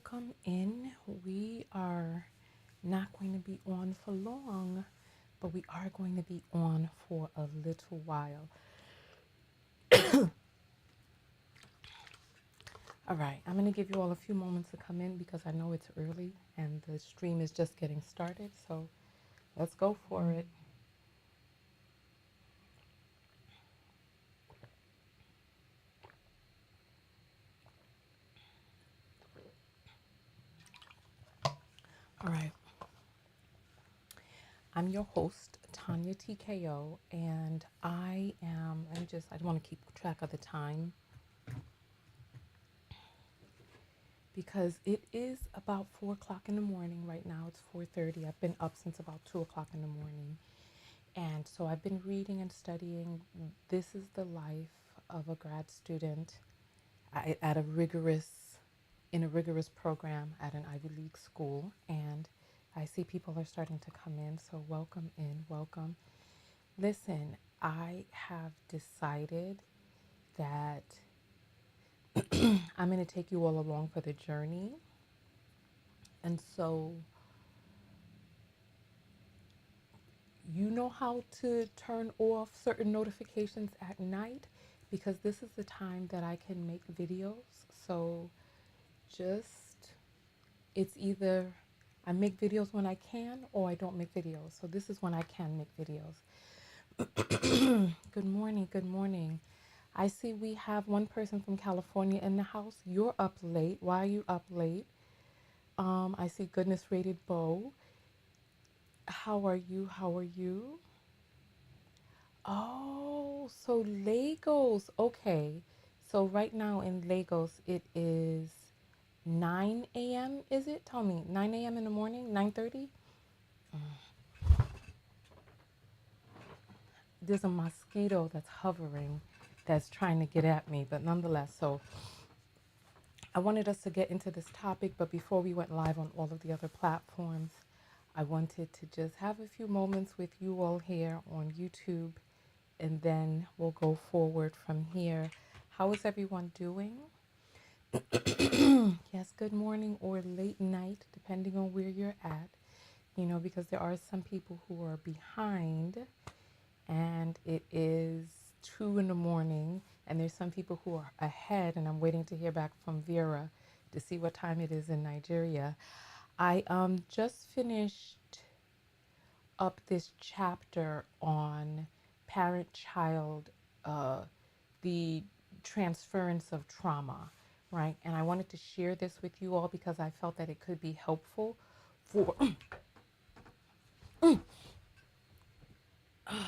welcome in. We are not going to be on for long, but we are going to be on for a little while. All right, I'm going to give you all a few moments to come in because I know it's early and the stream is just getting started. So let's go for it. All right. I'm your host, Tonya TKO, and I want to keep track of the time because it is about 4 o'clock in the morning right now. It's 4:30. I've been up since about 2 o'clock in the morning. And so I've been reading and studying. This is the life of a grad student at in a rigorous program at an Ivy League school. And I see people are starting to come in. So welcome in, welcome. Listen, I have decided that I'm going to take you all along for the journey. And so you know how to turn off certain notifications at night because this is the time that I can make videos. So just, it's either I make videos when I can or I don't make videos. So this is when I can make videos. Good morning. Good morning. I see we have one person from California in the house. You're up late. Why are you up late? I see Goodness Rated Bow. How are you? How are you? Oh, so Lagos. Okay. So right now in Lagos, it is 9 a.m. Is it? Tell me, 9 a.m. in the morning? 9:30? There's a mosquito that's hovering that's trying to get at me, but nonetheless, so I wanted us to get into this topic, but before we went live on all of the other platforms, I wanted to just have a few moments with you all here on YouTube, and then we'll go forward from here. How is everyone doing? Yes, good morning or late night, depending on where you're at, because there are some people who are behind and it is 2 in the morning, and there's some people who are ahead, and I'm waiting to hear back from Vera to see what time it is in Nigeria. I just finished up this chapter on parent-child, the transference of trauma, right? And I wanted to share this with you all because I felt that it could be helpful for I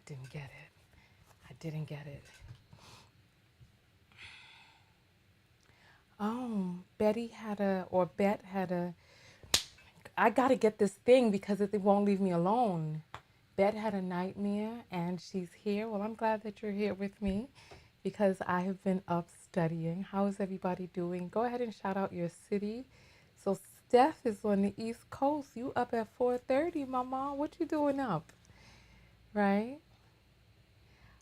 didn't get it. I didn't get it. Oh, Bet had a, I got to get this thing because it won't leave me alone. Bet had a nightmare and she's here. Well, I'm glad that you're here with me because I have been up studying. How is everybody doing? Go ahead and shout out your city. So Steph is on the East Coast. You up at 4:30, mama. What you doing up? Right?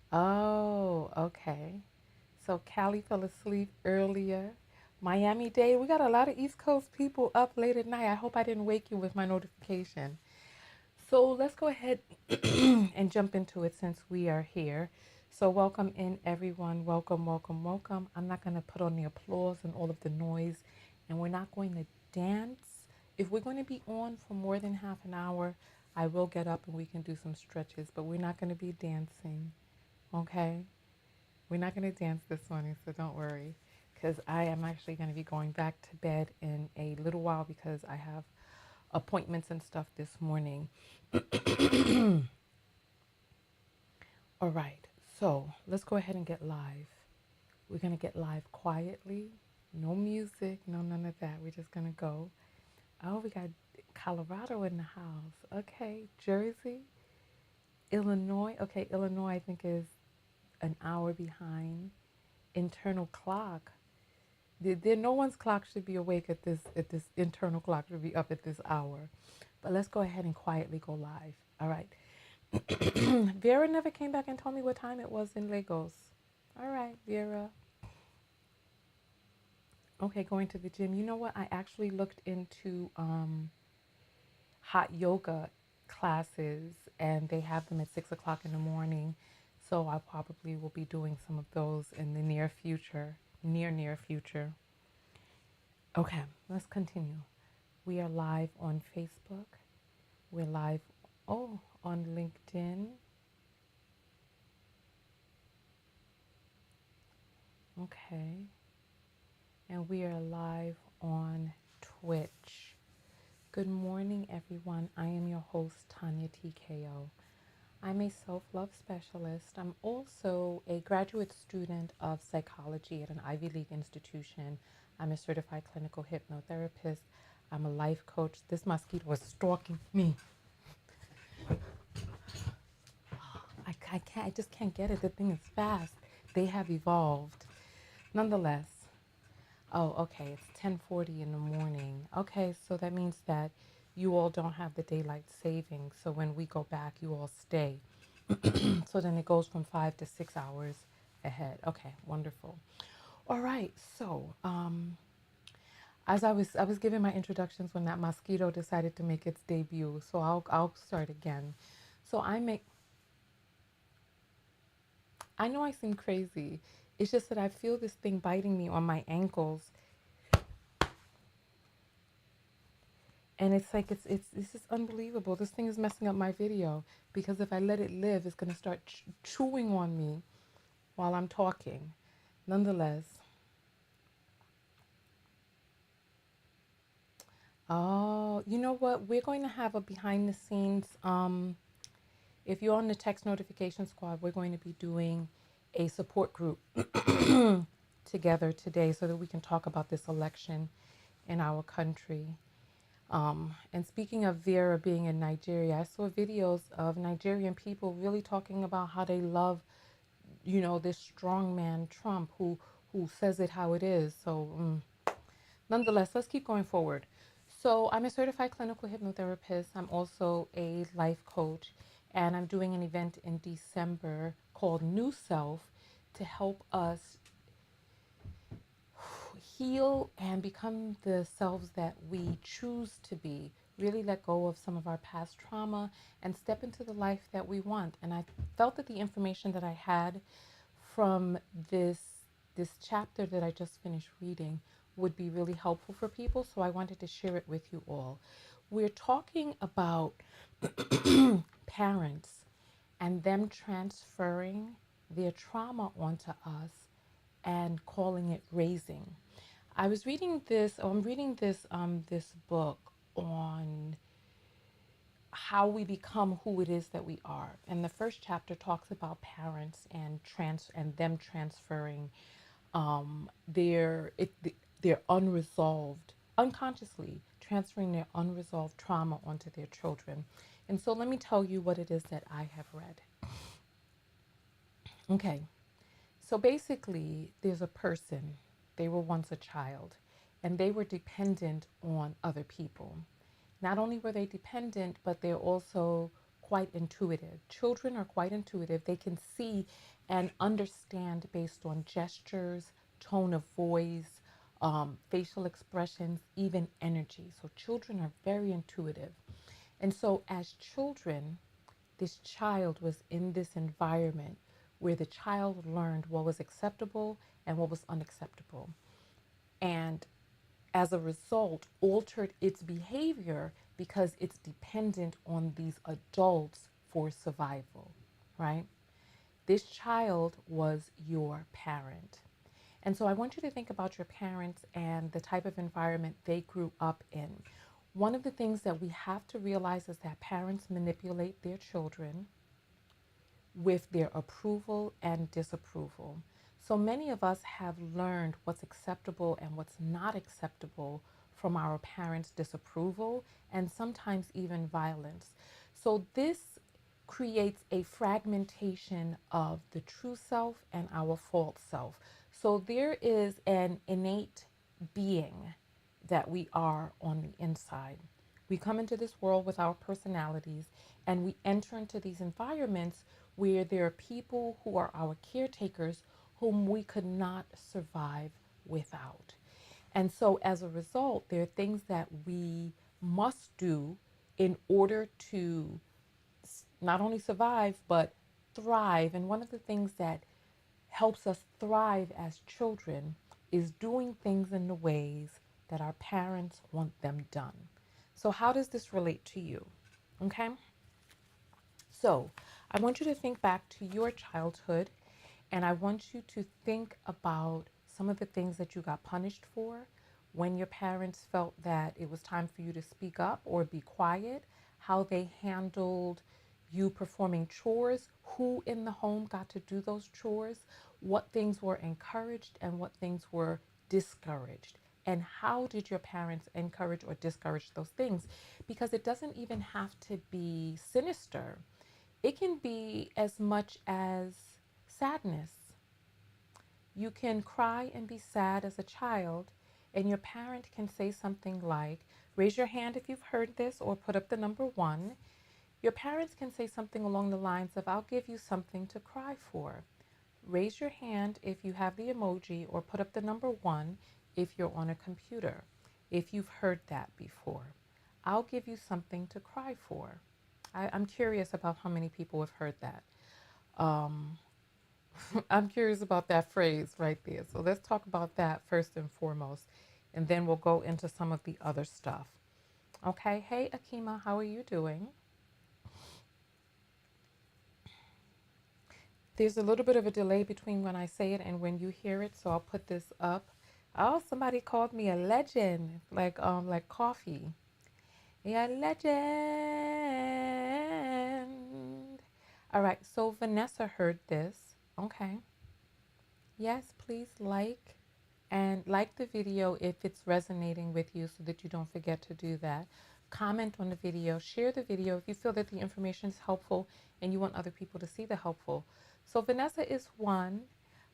Oh, okay. So Callie fell asleep earlier. Miami Dade, we got a lot of East Coast people up late at night. I hope I didn't wake you with my notification. So let's go ahead and jump into it since we are here. So welcome in everyone. Welcome, welcome, welcome. I'm not going to put on the applause and all of the noise, and we're not going to dance. If we're going to be on for more than half an hour, I will get up and we can do some stretches, but we're not going to be dancing, okay? We're not going to dance this morning, so don't worry, because I am actually going to be going back to bed in a little while because I have appointments and stuff this morning. All right, so let's go ahead and get live. We're going to get live quietly. No music, no none of that. We're just going to go. Oh, we got Colorado in the house. Okay, Jersey, Illinois. Okay, Illinois I think is an hour behind. Internal clock. No one's clock should be awake at this internal clock should be up at this hour. But let's go ahead and quietly go live. All right. Vera never came back and told me what time it was in Lagos. All right, Vera. Okay, going to the gym. You know what? I actually looked into hot yoga classes, and they have them at 6 o'clock in the morning. So I probably will be doing some of those in the near future, near future. Okay, let's continue. We are live on Facebook. We're live, on LinkedIn. Okay, and we are live on Twitch. Good morning, everyone. I am your host, Tonya TKO. I'm a self love specialist. I'm also a graduate student of psychology at an Ivy League institution. I'm a certified clinical hypnotherapist. I'm a life coach. This mosquito was stalking me. I can't, I just can't get it. The thing is fast. They have evolved. Nonetheless, oh, okay, it's 10:40 in the morning. Okay, so that means that you all don't have the daylight savings. So when we go back, you all stay. So then it goes from 5 to 6 hours ahead. Okay, wonderful. All right, so as I was giving my introductions when that mosquito decided to make its debut. So I'll start again. So I know I seem crazy. It's just that I feel this thing biting me on my ankles, and it's like it's this is unbelievable. This thing is messing up my video because if I let it live, it's gonna start chewing on me while I'm talking. Nonetheless, oh, you know what? We're going to have a behind the scenes. If you're on the text notification squad, we're going to be doing a support group together today so that we can talk about this election in our country. And speaking of Vera being in Nigeria, I saw videos of Nigerian people really talking about how they love, this strong man Trump who says it how it is. So nonetheless, let's keep going forward. So, I'm a certified clinical hypnotherapist. I'm also a life coach, and I'm doing an event in December called New Self to help us heal and become the selves that we choose to be. Really let go of some of our past trauma and step into the life that we want. And I felt that the information that I had from this chapter that I just finished reading would be really helpful for people, so I wanted to share it with you all. We're talking about parents and them transferring their trauma onto us and calling it raising. I'm reading this book on how we become who it is that we are. And the first chapter talks about parents and them transferring their unresolved, unconsciously transferring their unresolved trauma onto their children. And so let me tell you what it is that I have read. Okay, so basically, there's a person, they were once a child, and they were dependent on other people. Not only were they dependent, but they're also quite intuitive. Children are quite intuitive. They can see and understand based on gestures, tone of voice, facial expressions, even energy. So children are very intuitive. And so as children, this child was in this environment where the child learned what was acceptable and what was unacceptable. And as a result, altered its behavior because it's dependent on these adults for survival, right? This child was your parent. And so I want you to think about your parents and the type of environment they grew up in. One of the things that we have to realize is that parents manipulate their children with their approval and disapproval. So many of us have learned what's acceptable and what's not acceptable from our parents' disapproval and sometimes even violence. So this creates a fragmentation of the true self and our false self. So there is an innate being that we are on the inside. We come into this world with our personalities and we enter into these environments where there are people who are our caretakers whom we could not survive without. And so as a result, there are things that we must do in order to not only survive, but thrive. And one of the things that helps us thrive as children is doing things in the ways that our parents want them done. So, how does this relate to you? Okay. So, I want you to think back to your childhood, and I want you to think about some of the things that you got punished for when your parents felt that it was time for you to speak up or be quiet, how they handled you performing chores, who in the home got to do those chores, what things were encouraged and what things were discouraged. And how did your parents encourage or discourage those things? Because it doesn't even have to be sinister. It can be as much as sadness. You can cry and be sad as a child, and your parent can say something like, raise your hand if you've heard this, or put up the number 1. Your parents can say something along the lines of, I'll give you something to cry for. Raise your hand if you have the emoji, or put up the number 1 if you're on a computer, if you've heard that before. I'll give you something to cry for. I'm curious about how many people have heard that. Um, I'm curious about that phrase right there. So let's talk about that first and foremost, and then we'll go into some of the other stuff. Okay. Hey, Akima, how are you doing? There's a little bit of a delay between when I say it and when you hear it, so I'll put this up. Oh, somebody called me a legend, like coffee. Yeah, legend. All right, so Vanessa heard this. Okay. Yes, please like the video if it's resonating with you so that you don't forget to do that. Comment on the video, share the video if you feel that the information is helpful and you want other people to see the helpful. So Vanessa is one.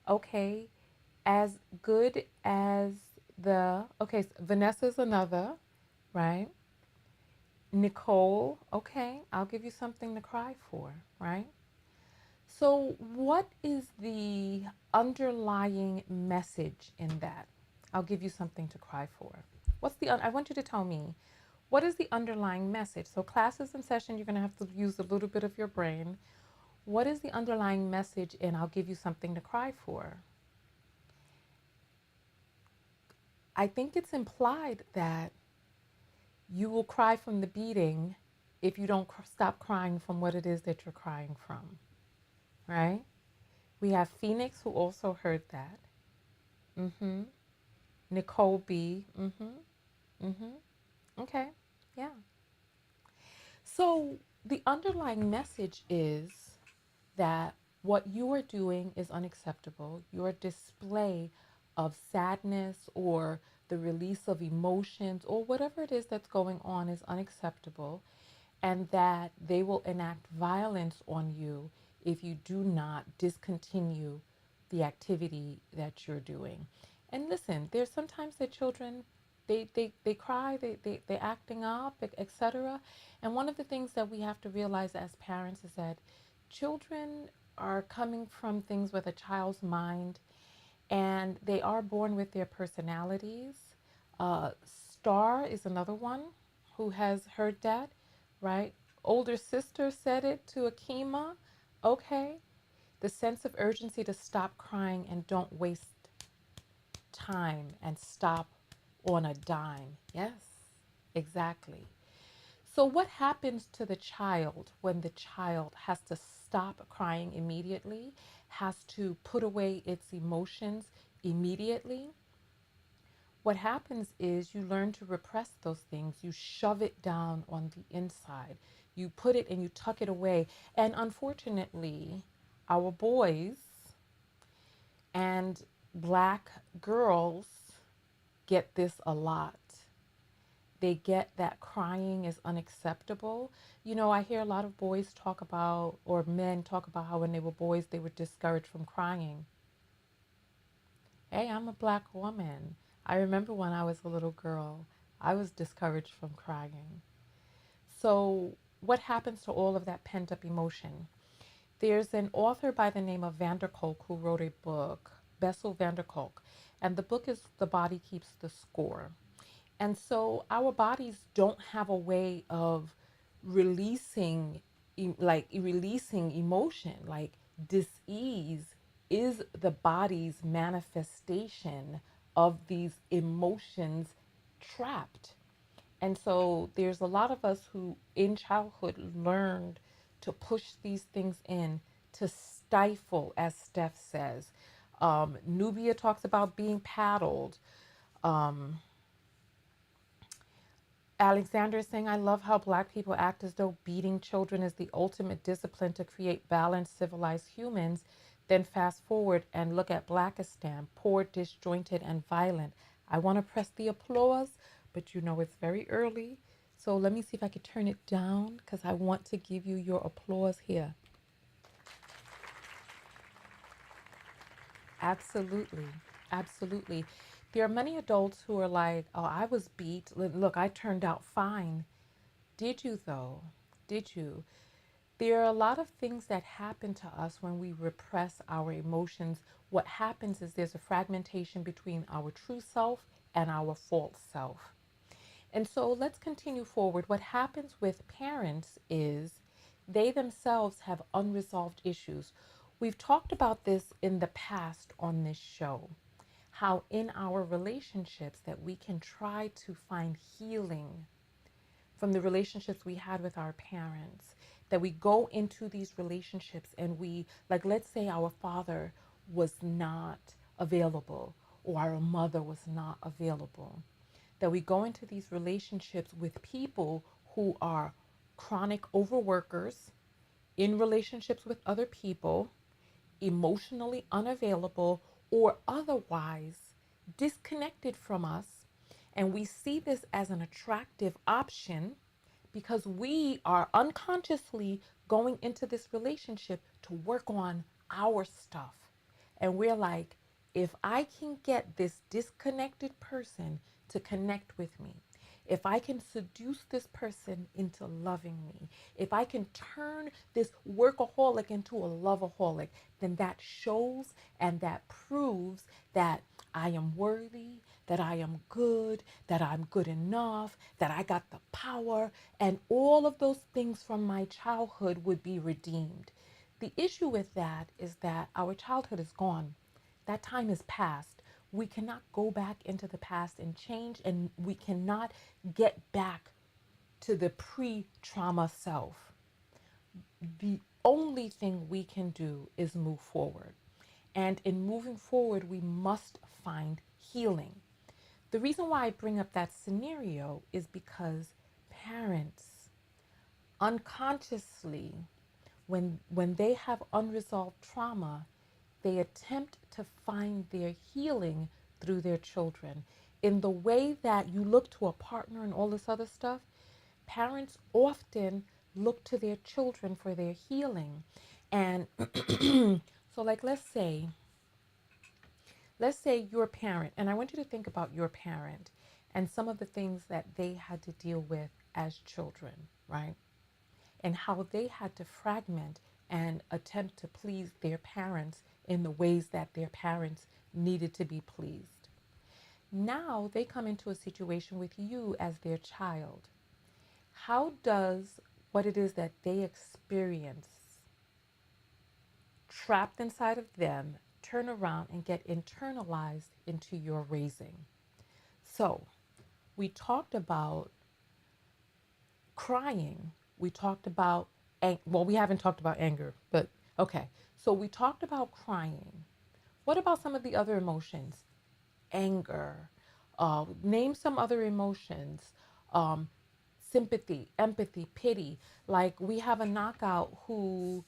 Okay. As good as so Vanessa is another, right? Nicole, okay, I'll give you something to cry for, right? So, what is the underlying message in that? I'll give you something to cry for. I want you to tell me, what is the underlying message? So, class is in session, you're going to have to use a little bit of your brain. What is the underlying message in I'll give you something to cry for? I think it's implied that you will cry from the beating if you don't stop crying from what it is that you're crying from, right? We have Phoenix who also heard that. Mm-hmm. Nicole B. Mm-hmm. Mm-hmm. Okay. Yeah. So the underlying message is that what you are doing is unacceptable. Your display of sadness or the release of emotions or whatever it is that's going on is unacceptable, and that they will enact violence on you if you do not discontinue the activity that you're doing. And listen, there's sometimes that children they cry, they're acting up, etc. And one of the things that we have to realize as parents is that children are coming from things with a child's mind, and they are born with their personalities. Star is another one who has heard that, right? Older sister said it to Akima. Okay. The sense of urgency to stop crying and don't waste time and stop on a dime. Yes, exactly. So, what happens to the child when the child has to stop crying immediately, has to put away its emotions immediately? What happens is you learn to repress those things. You shove it down on the inside. You put it and you tuck it away. And unfortunately, our boys and black girls get this a lot. They get that crying is unacceptable. You know, I hear a lot of boys talk about, or men talk about how when they were boys, they were discouraged from crying. Hey, I'm a black woman. I remember when I was a little girl, I was discouraged from crying. So, what happens to all of that pent up emotion? There's an author by the name of Van der Kolk who wrote a book, Bessel van der Kolk. And the book is The Body Keeps the Score. And so our bodies don't have a way of releasing, releasing emotion. Like dis-ease is the body's manifestation of these emotions trapped. And so there's a lot of us who in childhood learned to push these things in, to stifle, as Steph says. Nubia talks about being paddled. Um, Alexander is saying, I love how Black people act as though beating children is the ultimate discipline to create balanced, civilized humans. Then fast forward and look at Blackistan, poor, disjointed, and violent. I want to press the applause, but you know it's very early. So let me see if I could turn it down because I want to give you your applause here. Absolutely. Absolutely. There are many adults who are like, oh, I was beat. Look, I turned out fine. Did you, though? Did you? There are a lot of things that happen to us when we repress our emotions. What happens is there's a fragmentation between our true self and our false self. And so let's continue forward. What happens with parents is they themselves have unresolved issues. We've talked about this in the past on this show, how in our relationships that we can try to find healing from the relationships we had with our parents, that we go into these relationships and we, like, let's say our father was not available or our mother was not available, that we go into these relationships with people who are chronic overworkers in relationships with other people, emotionally unavailable, or otherwise disconnected from us. And we see this as an attractive option because we are unconsciously going into this relationship to work on our stuff. And we're like, if I can get this disconnected person to connect with me, if I can seduce this person into loving me, if I can turn this workaholic into a loveaholic, then that shows and that proves that I am worthy, that I am good, that I'm good enough, that I got the power, and all of those things from my childhood would be redeemed. The issue with that is that our childhood is gone. That time is past. We cannot go back into the past and change, and we cannot get back to the pre trauma self. The only thing we can do is move forward. And in moving forward, we must find healing. The reason why I bring up that scenario is because parents unconsciously, when they have unresolved trauma, they attempt to find their healing through their children. In the way that you look to a partner and all this other stuff, parents often look to their children for their healing. And so, like, let's say your parent, and I want you to think about your parent and some of the things that they had to deal with as children, right? And how they had to fragment and attempt to please their parents in the ways that their parents needed to be pleased. Now they come into a situation with you as their child. How does what it is that they experience trapped inside of them turn around and get internalized into your raising? So, we talked about crying. We talked about, well, we haven't talked about anger, but okay. So, we talked about crying. What about some of the other emotions? Anger. Name some other emotions. Um, Sympathy, empathy, pity. Like we have a knockout who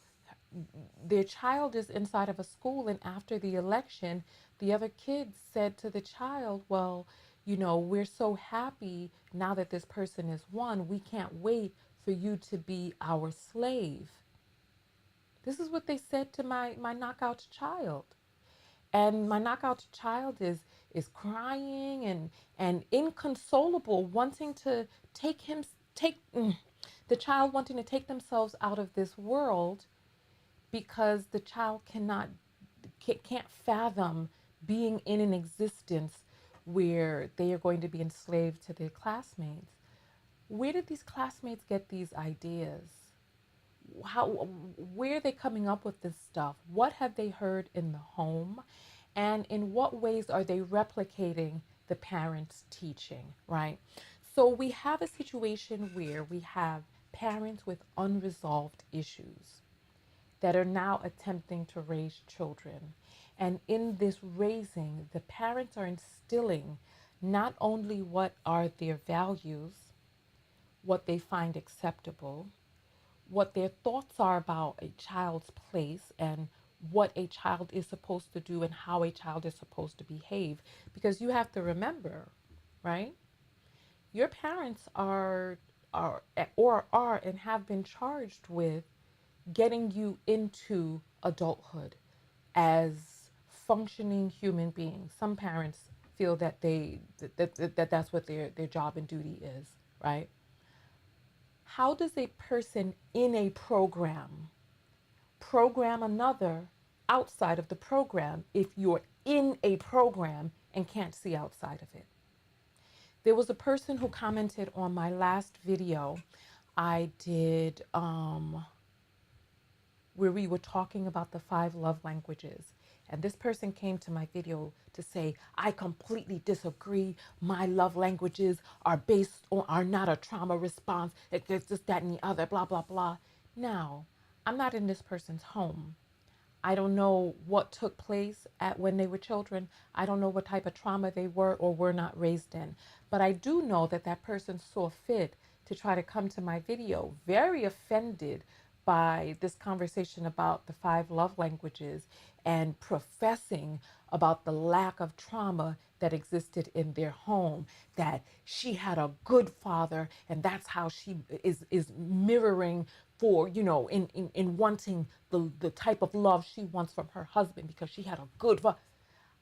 their child is inside of a school, and after the election, the other kids said to the child, well, you know, we're so happy now that this person is won. We can't wait for you to be our slave. This is what they said to my knockout child. And my knockout child is crying and inconsolable, wanting to take him take the child wanting to take themselves out of this world because the child can't fathom being in an existence where they are going to be enslaved to their classmates. Where did these classmates get these ideas? How, where are they coming up with this stuff? What have they heard in the home? And in what ways are they replicating the parents' teaching, right? So we have a situation where we have parents with unresolved issues that are now attempting to raise children. And in this raising, the parents are instilling not only what are their values, what they find acceptable, what their thoughts are about a child's place and what a child is supposed to do and how a child is supposed to behave. Because you have to remember, right? Your parents are or are and have been charged with getting you into adulthood as functioning human beings. Some parents feel that that's what their job and duty is, right? How does a person in a program another outside of the program if you're in a program and can't see outside of it? There was a person who commented on my last video I did where we were talking about the 5 love languages. And this person came to my video to say, I completely disagree. My love languages are based on, are not a trauma response. It's just that and the other, blah, blah, blah. Now, I'm not in this person's home. I don't know what took place at when they were children. I don't know what type of trauma they were or were not raised in. But I do know that that person saw fit to try to come to my video, very offended by this conversation about the 5 love languages and professing about the lack of trauma that existed in their home, that she had a good father and that's how she is mirroring for, you know, in wanting the type of love she wants from her husband because she had a good father.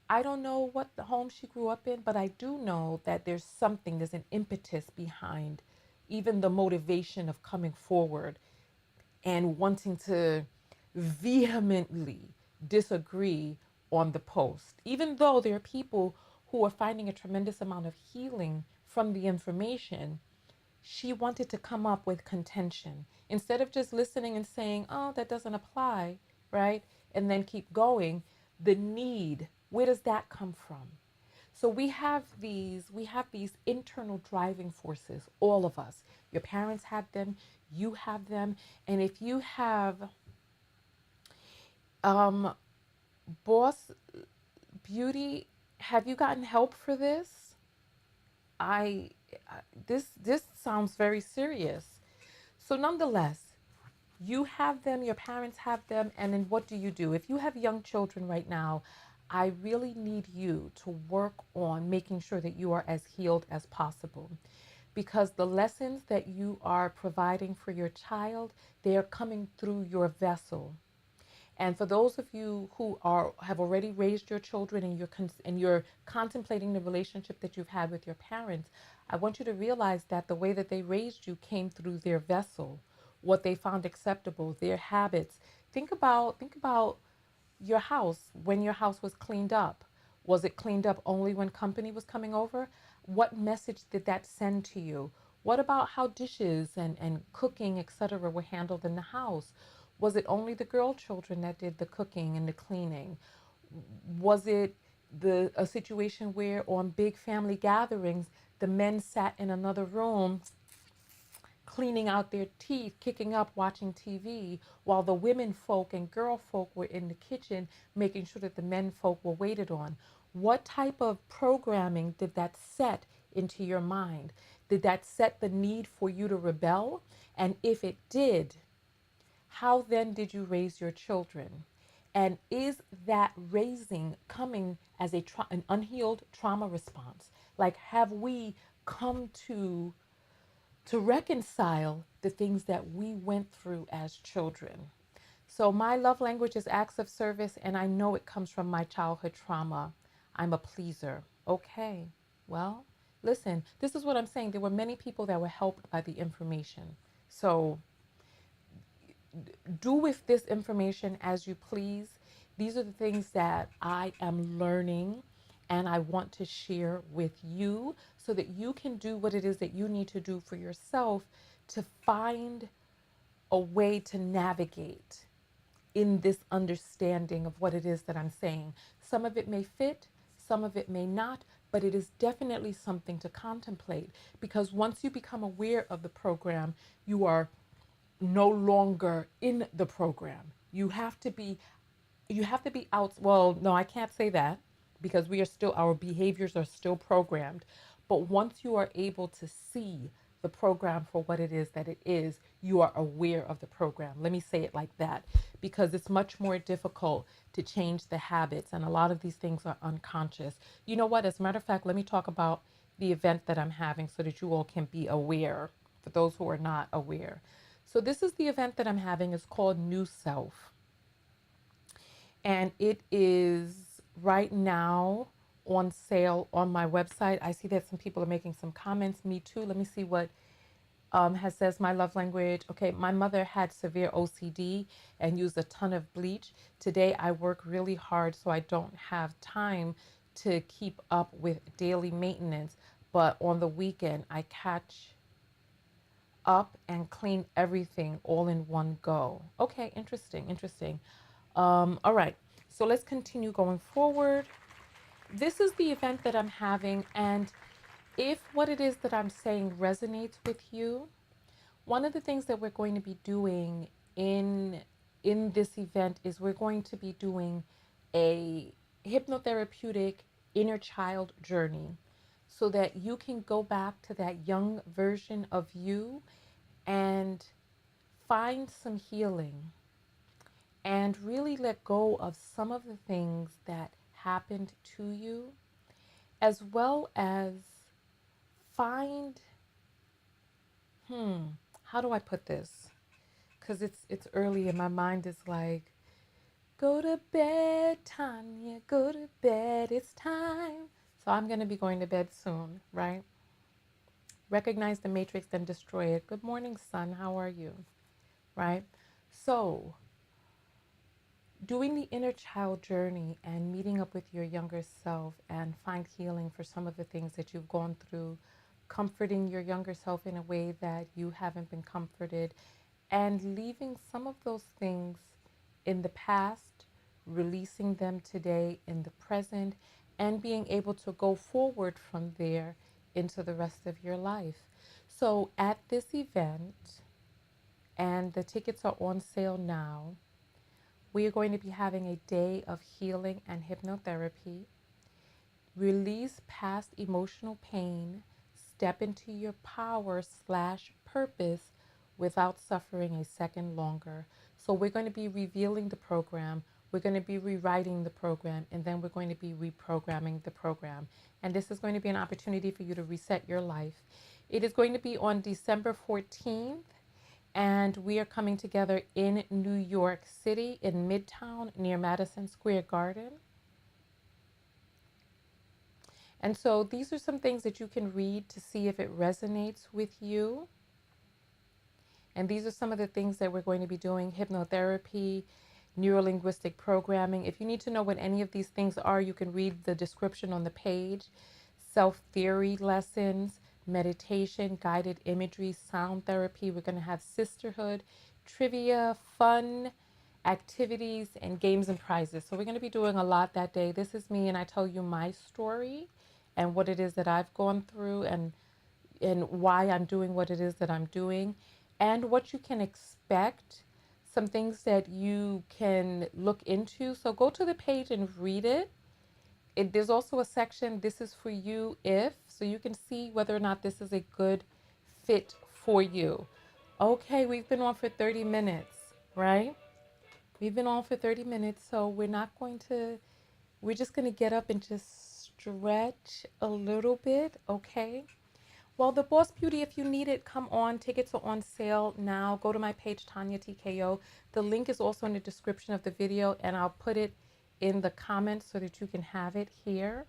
I don't know what the home she grew up in, but I do know that there's an impetus behind even the motivation of coming forward and wanting to vehemently disagree on the post, even though there are people who are finding a tremendous amount of healing from the information. She wanted to come up with contention instead of just listening and saying, oh, that doesn't apply, right? And then keep going. The need, where does that come from? So we have these internal driving forces, all of us. Your parents have them, you have them, and if you have um, boss beauty, have you gotten help for this? I this sounds very serious. So nonetheless, you have them, your parents have them, and then what do you do? If you have young children right now, I really need you to work on making sure that you are as healed as possible. Because the lessons that you are providing for your child, they are coming through your vessel. And for those of you who have already raised your children and you're contemplating the relationship that you've had with your parents, I want you to realize that the way that they raised you came through their vessel, what they found acceptable, their habits. Think about your house when your house was cleaned up. Was it cleaned up only when company was coming over? What message did that send to you? What about how dishes and cooking, etc., were handled in the house? Was it only the girl children that did the cooking and the cleaning? Was it a situation where on big family gatherings, the men sat in another room cleaning out their teeth, kicking up, watching TV, while the women folk and girl folk were in the kitchen making sure that the men folk were waited on? What type of programming did that set into your mind? Did that set the need for you to rebel? And if it did, how then did you raise your children? And is that raising coming as an unhealed trauma response? Like, have we come to reconcile the things that we went through as children? So my love language is acts of service, and I know it comes from my childhood trauma. I'm a pleaser. Okay, well, listen, this is what I'm saying. There were many people that were helped by the information. So do with this information as you please. These are the things that I am learning and I want to share with you so that you can do what it is that you need to do for yourself to find a way to navigate in this understanding of what it is that I'm saying. Some of it may fit, some of it may not, but it is definitely something to contemplate because once you become aware of the program, you are no longer in the program. You have to be out. Well, no, I can't say that because our behaviors are still programmed. But once you are able to see the program for what it is that it is, you are aware of the program. Let me say it like that because it's much more difficult to change the habits. And a lot of these things are unconscious. You know what? As a matter of fact, let me talk about the event that I'm having so that you all can be aware for those who are not aware. So, this is the event that I'm having. It's called New Self. And it is right now on sale on my website. I see that some people are making some comments. Me too. Let me see what has says my love language. Okay, my mother had severe OCD and used a ton of bleach. Today I work really hard, so I don't have time to keep up with daily maintenance. But on the weekend, I catch up and clean everything all in one go. Okay, interesting, interesting. All right, so let's continue going forward. This is the event that I'm having, and if what it is that I'm saying resonates with you, one of the things that we're going to be doing in this event is we're going to be doing a hypnotherapeutic inner child journey so that you can go back to that young version of you and find some healing and really let go of some of the things that happened to you, as well as find, how do I put this? Because it's early and my mind is like, go to bed, Tonya, go to bed, it's time. So I'm going to be going to bed soon, right? Recognize the matrix, then destroy it. Good morning, son. How are you? Right? So doing the inner child journey and meeting up with your younger self and find healing for some of the things that you've gone through, comforting your younger self in a way that you haven't been comforted, and leaving some of those things in the past, releasing them today in the present, and being able to go forward from there into the rest of your life. So at this event, and the tickets are on sale now, we are going to be having a day of healing and hypnotherapy. Release past emotional pain. Step into your power/purpose without suffering a second longer. So we're going to be revealing the program. We're going to be rewriting the program, and then we're going to be reprogramming the program. And this is going to be an opportunity for you to reset your life. It is going to be on December 14th. And we are coming together in New York City, in Midtown, near Madison Square Garden. And so these are some things that you can read to see if it resonates with you. And these are some of the things that we're going to be doing: hypnotherapy, neurolinguistic programming. If you need to know what any of these things are, you can read the description on the page. Self-theory lessons, meditation, guided imagery, sound therapy. We're going to have sisterhood, trivia, fun, activities, and games and prizes. So we're going to be doing a lot that day. This is me, and I tell you my story and what it is that I've gone through, and why I'm doing what it is that I'm doing, and what you can expect, some things that you can look into. So go to the page and read it. There's also a section, this is for you if, so you can see whether or not this is a good fit for you. Okay, we've been on for 30 minutes, right? We've been on for 30 minutes, so we're just going to get up and just stretch a little bit, okay? Well, the Boss Beauty, if you need it, come on. Tickets are on sale now. Go to my page, Tonya TKO. The link is also in the description of the video, and I'll put it in the comments so that you can have it here.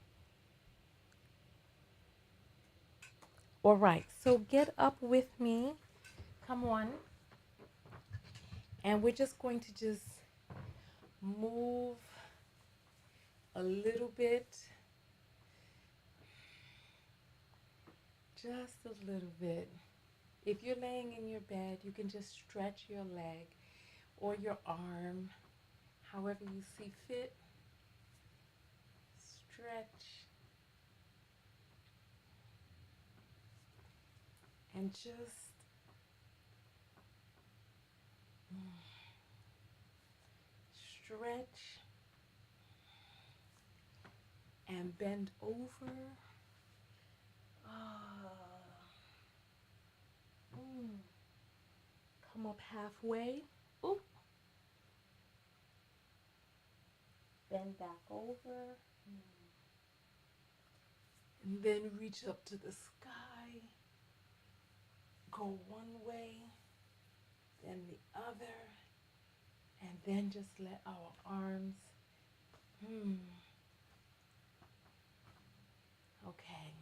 All right, so get up with me. Come on. And we're just going to just move a little bit, just a little bit. If you're laying in your bed, you can just stretch your leg or your arm, however you see fit. Stretch and just stretch and bend over. Come up halfway. Oop. Bend back over. And then reach up to the sky. Go one way, then the other, and then just let our arms. Okay.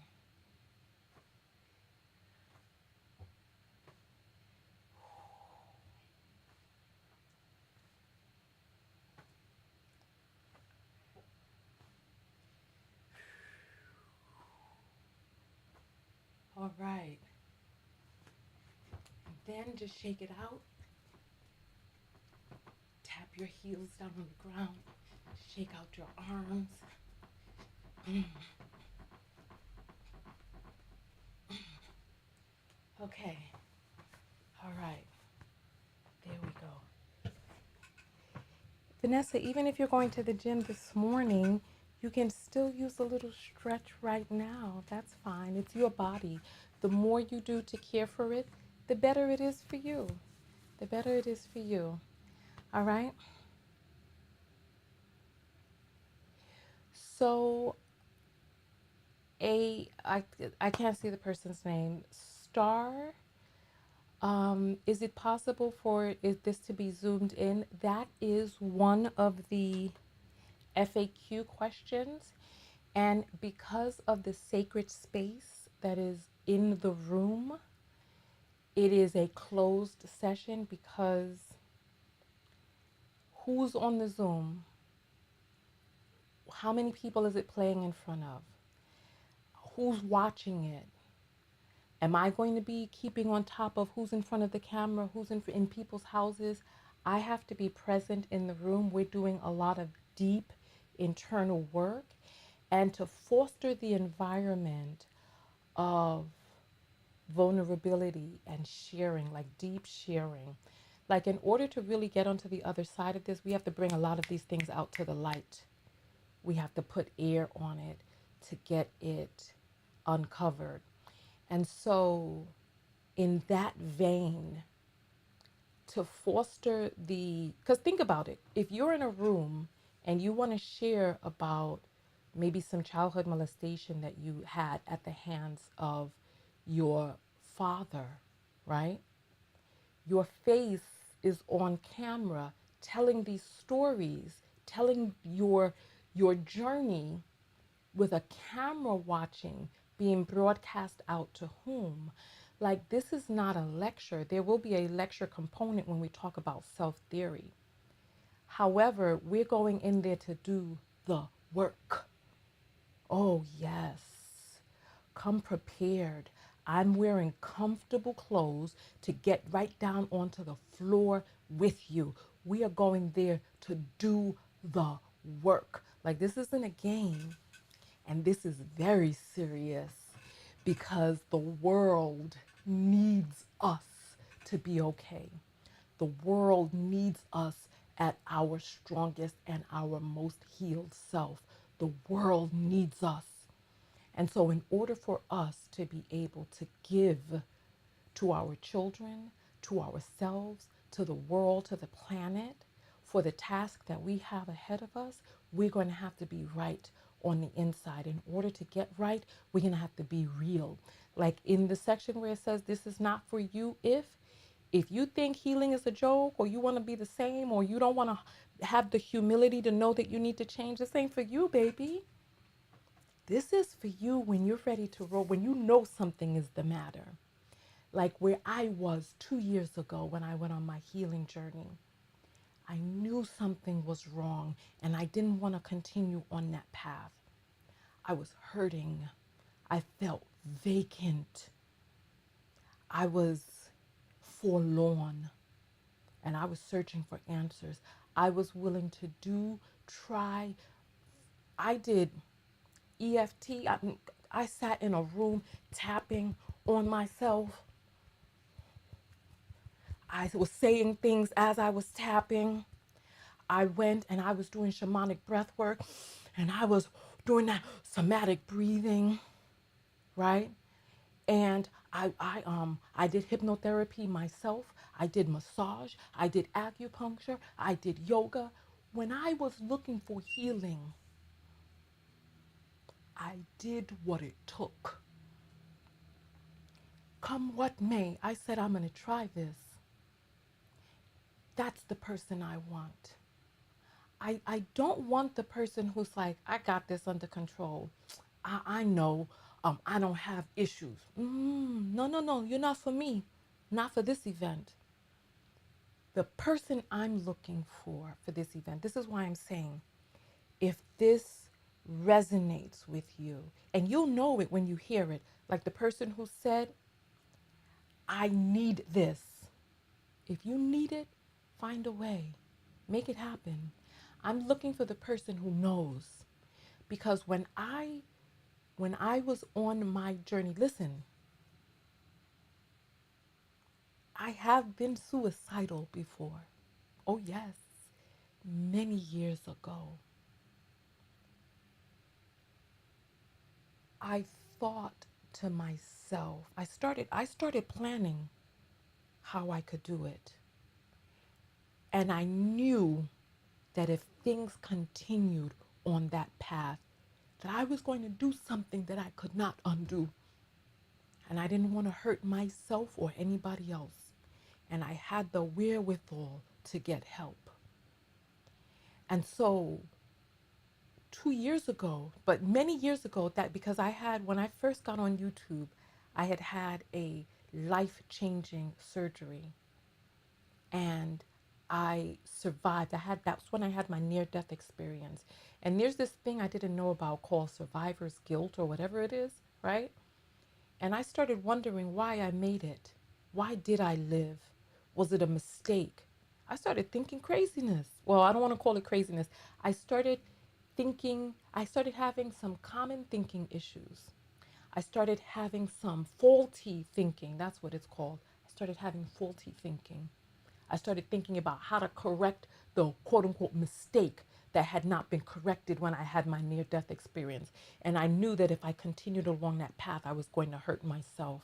All right. Then just shake it out. Tap your heels down on the ground. Shake out your arms. Okay. All right. There we go. Vanessa, even if you're going to the gym this morning, you can still use a little stretch right now. That's fine. It's your body. The more you do to care for it, the better it is for you. The better it is for you. All right? So, I can't see the person's name. Star, is it possible for this to be zoomed in? That is one of the FAQ questions. And because of the sacred space that is in the room, it is a closed session because who's on the Zoom? How many people is it playing in front of? Who's watching it? Am I going to be keeping on top of who's in front of the camera, who's in people's houses? I have to be present in the room. We're doing a lot of deep internal work, and to foster the environment of vulnerability and sharing, like deep sharing. Like in order to really get onto the other side of this, we have to bring a lot of these things out to the light. We have to put air on it to get it uncovered. And so in that vein, to foster because think about it, if you're in a room and you want to share about maybe some childhood molestation that you had at the hands of your father, right? Your face is on camera telling these stories, telling your journey with a camera watching, being broadcast out to whom? Like, this is not a lecture. There will be a lecture component when we talk about self-theory. However, we're going in there to do the work. Oh, yes. Come prepared. I'm wearing comfortable clothes to get right down onto the floor with you. We are going there to do the work. Like, this isn't a game. And this is very serious because the world needs us to be okay. The world needs us at our strongest and our most healed self. The world needs us. And so, in order for us to be able to give to our children, to ourselves, to the world, to the planet, for the task that we have ahead of us, we're going to have to be right on the inside. In order to get right, we're going to have to be real. Like in the section where it says, this is not for you if you think healing is a joke, or you want to be the same, or you don't want to have the humility to know that you need to change, this ain't for you, baby. This is for you when you're ready to roll, when you know something is the matter. Like where I was 2 years ago when I went on my healing journey. I knew something was wrong and I didn't want to continue on that path. I was hurting. I felt vacant. I was forlorn and I was searching for answers. I was willing to try. I did EFT. I sat in a room tapping on myself. I was saying things as I was tapping. I went and I was doing shamanic breath work and I was doing that somatic breathing, right? And I did hypnotherapy myself. I did massage. I did acupuncture. I did yoga. When I was looking for healing, I did what it took. Come what may, I said, I'm going to try this. That's the person I want. I don't want the person who's like, I got this under control. I know I don't have issues. No, no, no, you're not for me. Not for this event. The person I'm looking for this event, this is why I'm saying, if this resonates with you, and you'll know it when you hear it, like the person who said, I need this. If you need it, find a way. Make it happen. I'm looking for the person who knows. Because when I was on my journey, listen, I have been suicidal before. Oh yes, many years ago. I thought to myself, I started planning how I could do it. And I knew that if things continued on that path, that I was going to do something that I could not undo. And I didn't want to hurt myself or anybody else. And I had the wherewithal to get help. And so 2 years ago, but many years ago, that because when I first got on YouTube, I had a life-changing surgery and I survived. That's when I had my near-death experience. And there's this thing I didn't know about called survivor's guilt or whatever it is, right? And I started wondering why I made it. Why did I live? Was it a mistake? I started thinking craziness. Well, I don't want to call it craziness. I started having some common thinking issues. I started having some faulty thinking. That's what it's called. I started having faulty thinking. I started thinking about how to correct the quote unquote mistake that had not been corrected when I had my near death experience. And I knew that if I continued along that path, I was going to hurt myself.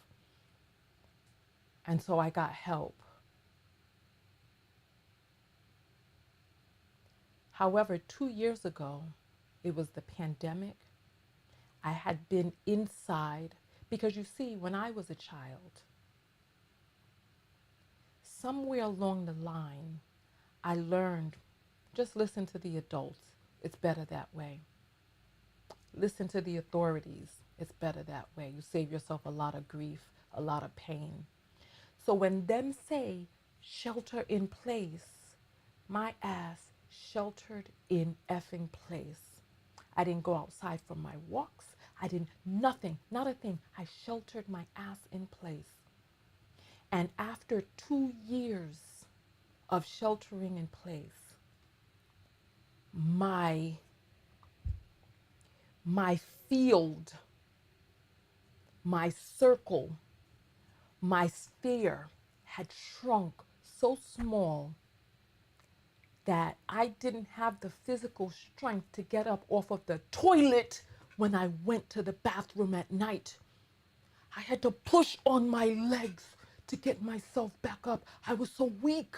And so I got help. However, 2 years ago, it was the pandemic. I had been inside because you see, when I was a child, somewhere along the line, I learned just listen to the adults. It's better that way. Listen to the authorities. It's better that way. You save yourself a lot of grief, a lot of pain. So when them say shelter in place, my ass sheltered in effing place. I didn't go outside for my walks. I didn't, nothing, not a thing. I sheltered my ass in place. And after 2 years of sheltering in place, my field, my circle, my sphere had shrunk so small that I didn't have the physical strength to get up off of the toilet when I went to the bathroom at night. I had to push on my legs to get myself back up. I was so weak.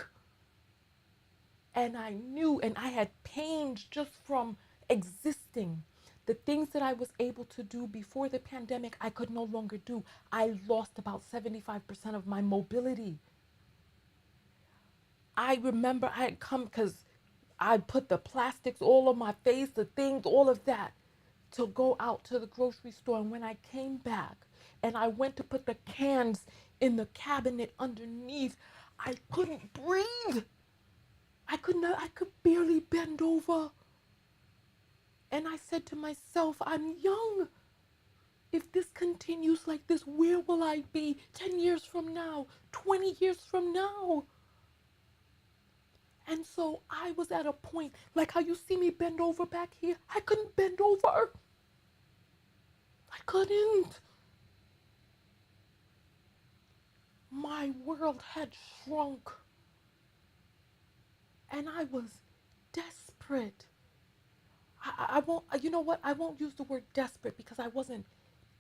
And I knew, and I had pains just from existing. The things that I was able to do before the pandemic, I could no longer do. I lost about 75% of my mobility. I remember I had come because I put the plastics all on my face, the things, all of that, to go out to the grocery store. And when I came back and I went to put the cans in the cabinet underneath, I couldn't breathe. I could barely bend over. And I said to myself, I'm young. If this continues like this, where will I be 10 years from now, 20 years from now? And so I was at a point, like how you see me bend over back here, I couldn't bend over. I couldn't. My world had shrunk. And I was desperate. I won't, you know what? I won't use the word desperate because I wasn't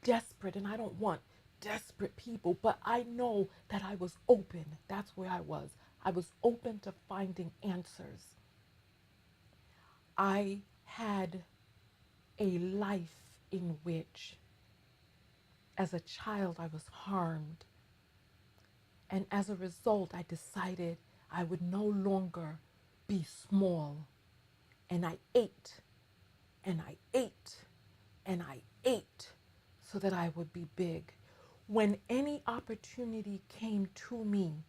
desperate and I don't want desperate people, but I know that I was open. That's where I was. I was open to finding answers. I had a life in which, as a child, I was harmed. And as a result, I decided I would no longer be small. And I ate, and I ate, and I ate so that I would be big. When any opportunity came to me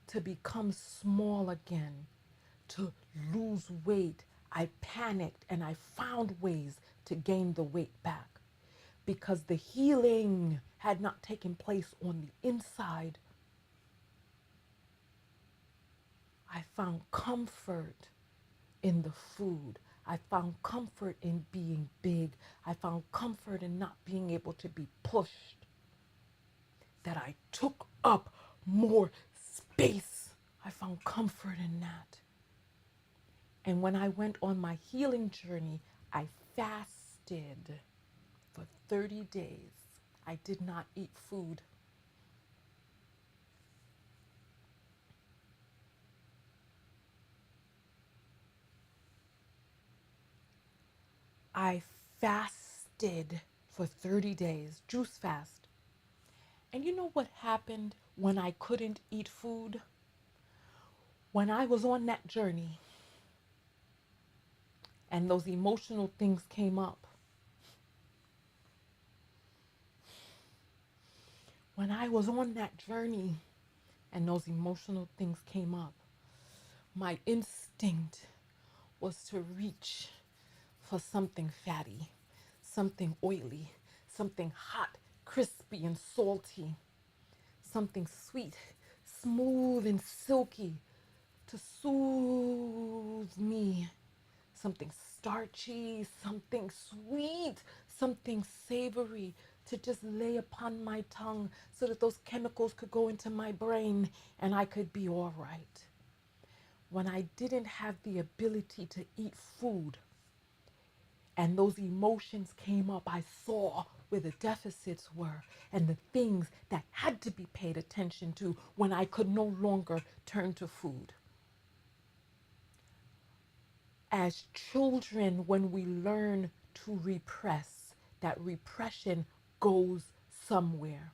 to become small again, to lose weight, I panicked and I found ways to gain the weight back because the healing had not taken place on the inside. I found comfort in the food. I found comfort in being big. I found comfort in not being able to be pushed. That I took up more space. I found comfort in that. And when I went on my healing journey, I fasted for 30 days. I did not eat food. I fasted for 30 days, juice fast. And you know what happened when I couldn't eat food? When I was on that journey and those emotional things came up, when I was on that journey and those emotional things came up, my instinct was to reach for something fatty, something oily, something hot, crispy, and salty, something sweet, smooth, and silky to soothe me, something starchy, something sweet, something savory to just lay upon my tongue so that those chemicals could go into my brain and I could be all right. When I didn't have the ability to eat food and those emotions came up, I saw where the deficits were and the things that had to be paid attention to when I could no longer turn to food. As children, when we learn to repress, that repression goes somewhere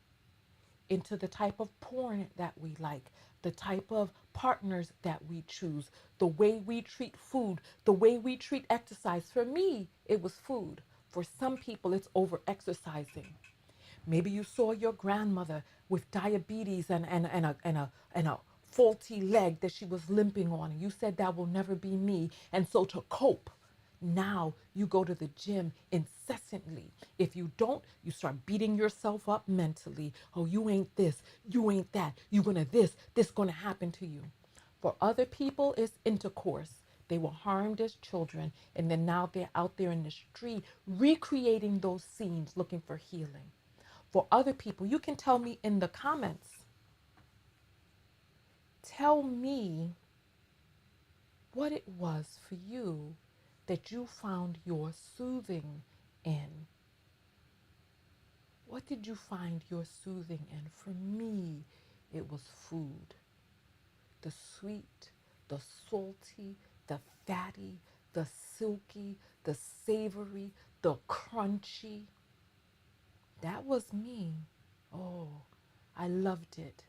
into the type of porn that we like, the type of partners that we choose, the way we treat food, the way we treat exercise. For me, it was food. For some people, it's over exercising. Maybe you saw your grandmother with diabetes and a faulty leg that she was limping on. And you said that will never be me. And so to cope, now you go to the gym incessantly. If you don't, you start beating yourself up mentally. Oh, you ain't this, you ain't that, you gonna this gonna happen to you. For other people, it's intercourse. They were harmed as children, and then now they're out there in the street recreating those scenes looking for healing. For other people, you can tell me in the comments. Tell me what it was for you that you found your soothing in. What did you find your soothing in? For me, it was food. The sweet, the salty, the fatty, the silky, the savory, the crunchy. That was me. Oh, I loved it.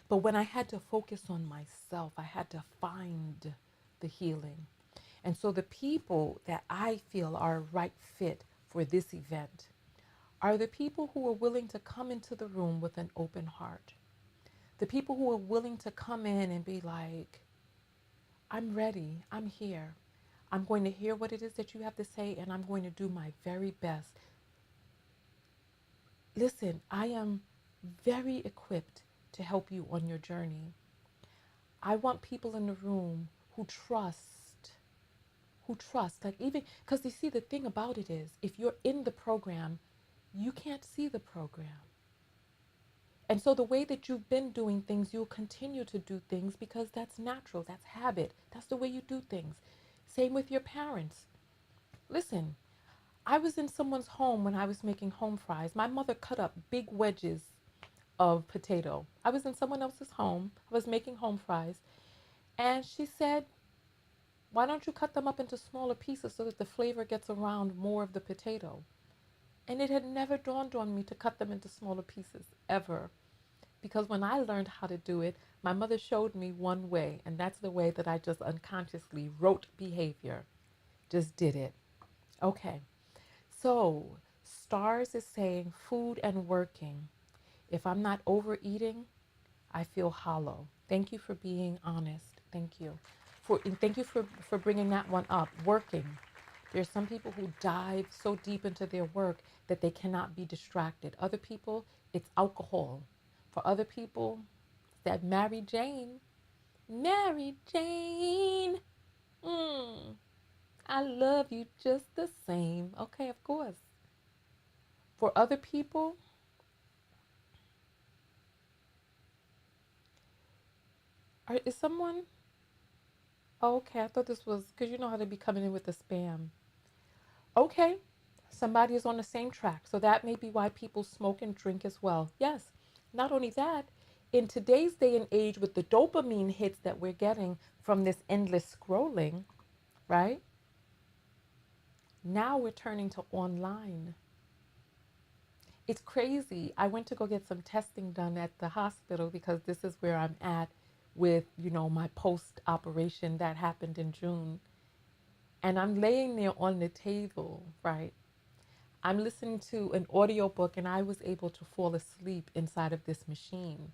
But when I had to focus on myself, I had to find the healing. And so the people that I feel are a right fit for this event are the people who are willing to come into the room with an open heart. The people who are willing to come in and be like, I'm ready. I'm here. I'm going to hear what it is that you have to say, and I'm going to do my very best. Listen, I am very equipped to help you on your journey. I want people in the room who trust, like, even because you see, the thing about it is, if you're in the program, you can't see the program. And so the way that you've been doing things, you'll continue to do things because that's natural, that's habit, that's the way you do things. Same with your parents. Listen, I was in someone's home when I was making home fries. My mother cut up big wedges of potato. I was in someone else's home. I was making home fries. And she said, why don't you cut them up into smaller pieces so that the flavor gets around more of the potato? And it had never dawned on me to cut them into smaller pieces, ever. Because when I learned how to do it, my mother showed me one way, and that's the way that I just unconsciously wrote behavior. Just did it. Okay. So, Stars is saying food and working. If I'm not overeating, I feel hollow. Thank you for being honest. Thank you. And thank you for bringing that one up. Working. There's some people who dive so deep into their work that they cannot be distracted. Other people, it's alcohol. For other people, it's that Mary Jane. Mary Jane. I love you just the same. Okay, of course. For other people, is someone? Oh, okay, I thought this was because you know how they be coming in with the spam. Okay, somebody is on the same track. So that may be why people smoke and drink as well. Yes, not only that, in today's day and age with the dopamine hits that we're getting from this endless scrolling, right? Now we're turning to online. It's crazy. I went to go get some testing done at the hospital because this is where I'm at with, my post operation that happened in June. And I'm laying there on the table, right? I'm listening to an audiobook and I was able to fall asleep inside of this machine.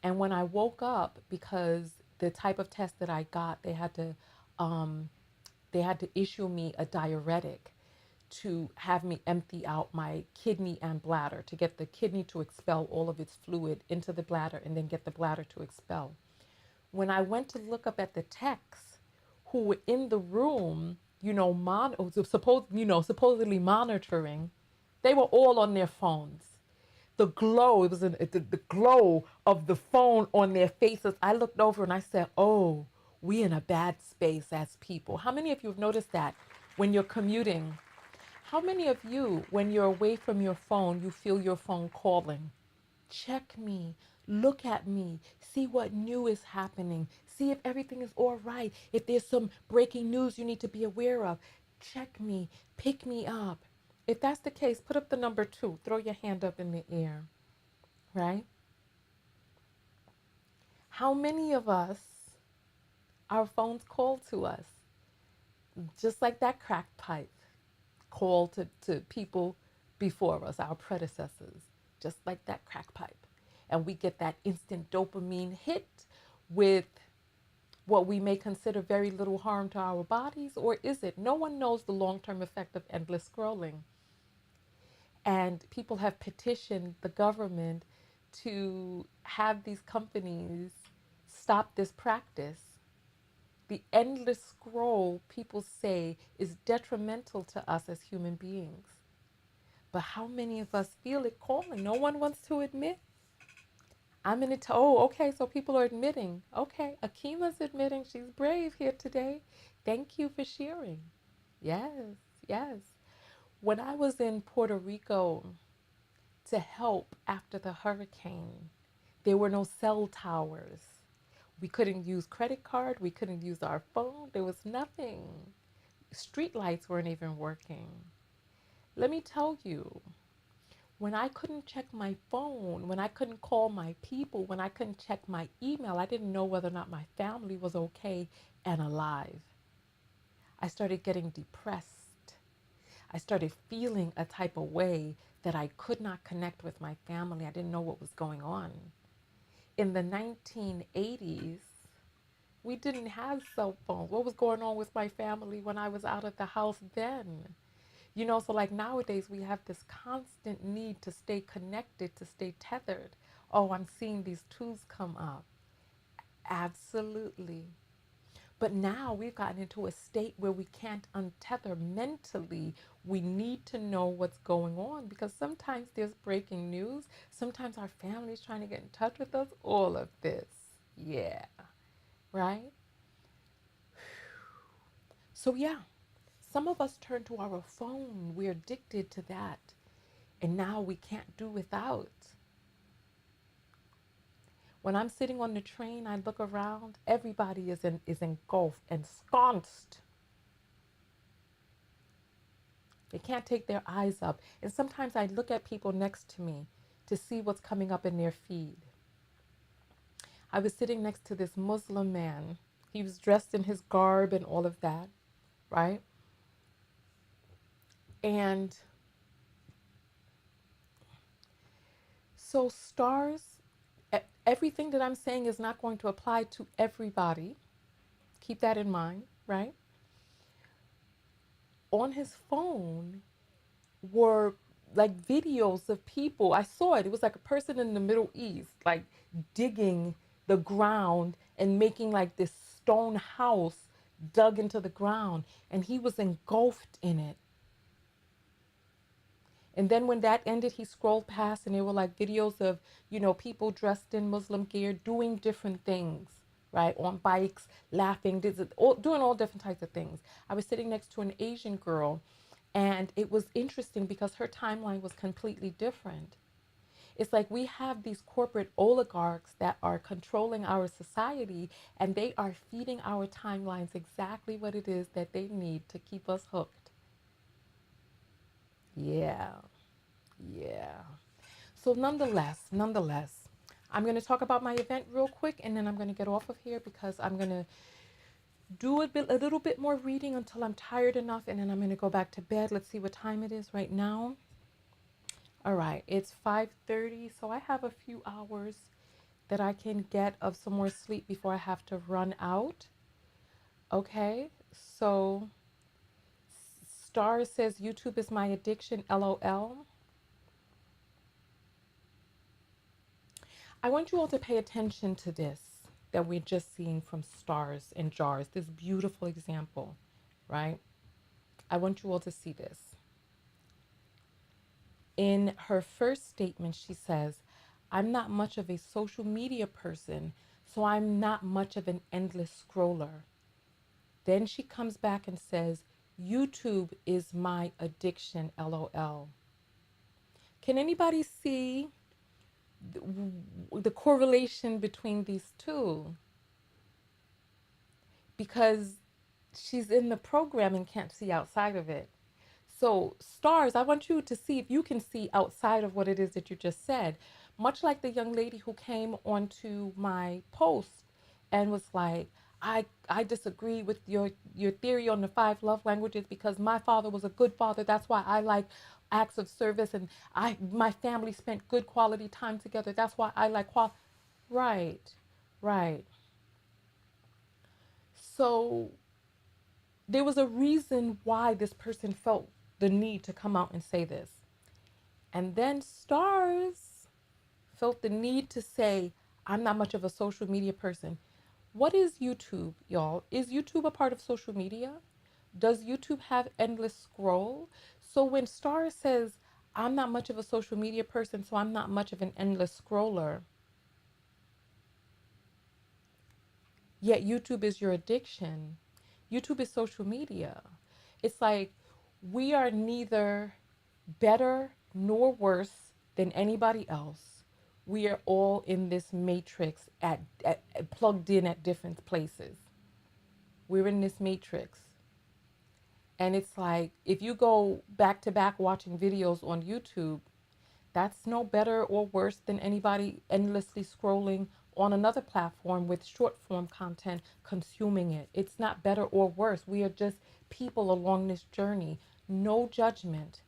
And when I woke up, because the type of test that I got, um, they had to issue me a diuretic to have me empty out my kidney and bladder, to get the kidney to expel all of its fluid into the bladder and then get the bladder to expel. When I went to look up at the techs who were in the room, supposedly monitoring, they were all on their phones. The glow, it was the glow of the phone on their faces. I looked over and I said, oh, we in a bad space as people. How many of you have noticed that when you're commuting? How many of you, when you're away from your phone, you feel your phone calling? Check me, look at me, see what new is happening, see if everything is all right, if there's some breaking news you need to be aware of. Check me, pick me up. If that's the case, put up the number 2, throw your hand up in the air, right? How many of us, our phones call to us, just like that crack pipe called to people before us, our predecessors, just like that crack pipe. And we get that instant dopamine hit with what we may consider very little harm to our bodies, or is it? No one knows the long-term effect of endless scrolling. And people have petitioned the government to have these companies stop this practice. The endless scroll, people say, is detrimental to us as human beings. But how many of us feel it calling? No one wants to admit. I'm in it. Oh, okay. So people are admitting. Okay. Akima's admitting. She's brave here today. Thank you for sharing. Yes, yes. When I was in Puerto Rico to help after the hurricane, there were no cell towers. We couldn't use credit card. We couldn't use our phone. There was nothing. Street lights weren't even working. Let me tell you, when I couldn't check my phone, when I couldn't call my people, when I couldn't check my email, I didn't know whether or not my family was okay and alive. I started getting depressed. I started feeling a type of way that I could not connect with my family. I didn't know what was going on. In the 1980s, We didn't have cell phones. What was going on with my family when I was out of the house then? So like nowadays we have this constant need to stay connected, to stay tethered. Oh, I'm seeing these tools come up. Absolutely. But now we've gotten into a state where we can't untether mentally. We need to know what's going on because sometimes there's breaking news. Sometimes our family's trying to get in touch with us. All of this. Yeah. Right? So, yeah, some of us turn to our phone. We're addicted to that. And now we can't do without. When I'm sitting on the train, I look around, everybody is engulfed, ensconced. They can't take their eyes up. And sometimes I look at people next to me to see what's coming up in their feed. I was sitting next to this Muslim man. He was dressed in his garb and all of that, right? And so stars, everything that I'm saying is not going to apply to everybody. Keep that in mind, right? On his phone were like videos of people. I saw it. It was like a person in the Middle East, like digging the ground and making like this stone house dug into the ground. And he was engulfed in it. And then when that ended, he scrolled past and there were like videos of, people dressed in Muslim gear doing different things, right? On bikes, laughing, doing all different types of things. I was sitting next to an Asian girl and it was interesting because her timeline was completely different. It's like we have these corporate oligarchs that are controlling our society and they are feeding our timelines exactly what it is that they need to keep us hooked. Yeah. Yeah. So nonetheless, I'm going to talk about my event real quick and then I'm going to get off of here because I'm going to do a little bit more reading until I'm tired enough and then I'm going to go back to bed. Let's see what time it is right now. All right, it's 5:30, so I have a few hours that I can get of some more sleep before I have to run out. Okay, so Star says YouTube is my addiction, LOL. I want you all to pay attention to this that we're just seeing from Stars and Jars, this beautiful example, right? I want you all to see this. In her first statement, she says, I'm not much of a social media person, so I'm not much of an endless scroller. Then she comes back and says, YouTube is my addiction, LOL. Can anybody see the correlation between these two? Because she's in the program and can't see outside of it. So, Stars, I want you to see if you can see outside of what it is that you just said. Much like the young lady who came onto my post and was like, I disagree with your theory on the 5 love languages because my father was a good father. That's why I like acts of service and my family spent good quality time together. That's why I like right, right. So there was a reason why this person felt the need to come out and say this. And then Stars felt the need to say, I'm not much of a social media person. What is YouTube, y'all? Is YouTube a part of social media? Does YouTube have endless scroll? So when Star says, I'm not much of a social media person, so I'm not much of an endless scroller, yet YouTube is your addiction. YouTube is social media. It's like we are neither better nor worse than anybody else. We are all in this matrix at plugged in at different places. We're in this matrix. And it's like if you go back to back watching videos on YouTube, that's no better or worse than anybody endlessly scrolling on another platform with short form content consuming it. It's not better or worse. We are just people along this journey. No judgment.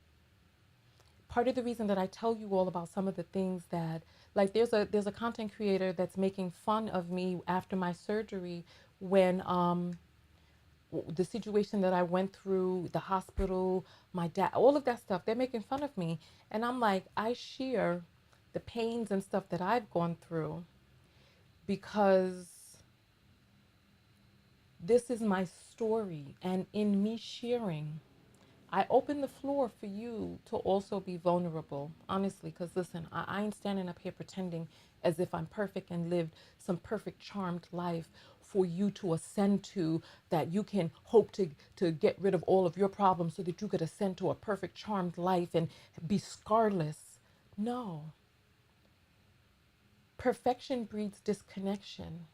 Part of the reason that I tell you all about some of the things that, like, there's a content creator that's making fun of me after my surgery when the situation that I went through, the hospital, my dad, all of that stuff, they're making fun of me. And I'm like, I share the pains and stuff that I've gone through because this is my story. And in me sharing, I open the floor for you to also be vulnerable, honestly, because listen, I ain't standing up here pretending as if I'm perfect and lived some perfect charmed life for you to ascend to, that you can hope to get rid of all of your problems so that you could ascend to a perfect charmed life and be scarless. No. Perfection breeds disconnection.